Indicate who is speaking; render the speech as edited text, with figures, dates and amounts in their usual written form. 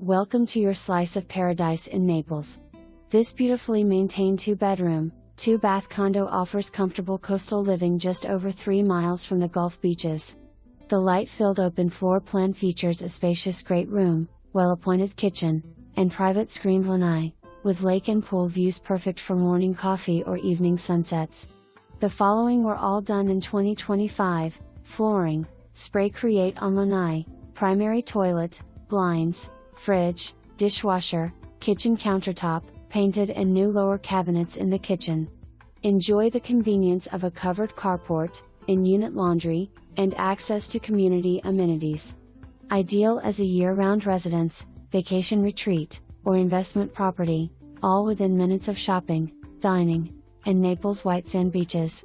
Speaker 1: Welcome to your slice of paradise in Naples. This beautifully maintained 2-bedroom, 2-bath condo offers comfortable coastal living just over 3 miles from the Gulf beaches. The light-filled open floor plan features a spacious great room, well-appointed kitchen, and private screened lanai, with lake and pool views perfect for morning coffee or evening sunsets. The following were all done in 2025: flooring, spray create on lanai, primary toilet, blinds, fridge, dishwasher, kitchen countertop, painted and new lower cabinets in the kitchen. Enjoy the convenience of a covered carport, in-unit laundry, and access to community amenities. Ideal as a year-round residence, vacation retreat, or investment property, all within minutes of shopping, dining, and Naples' white sand beaches.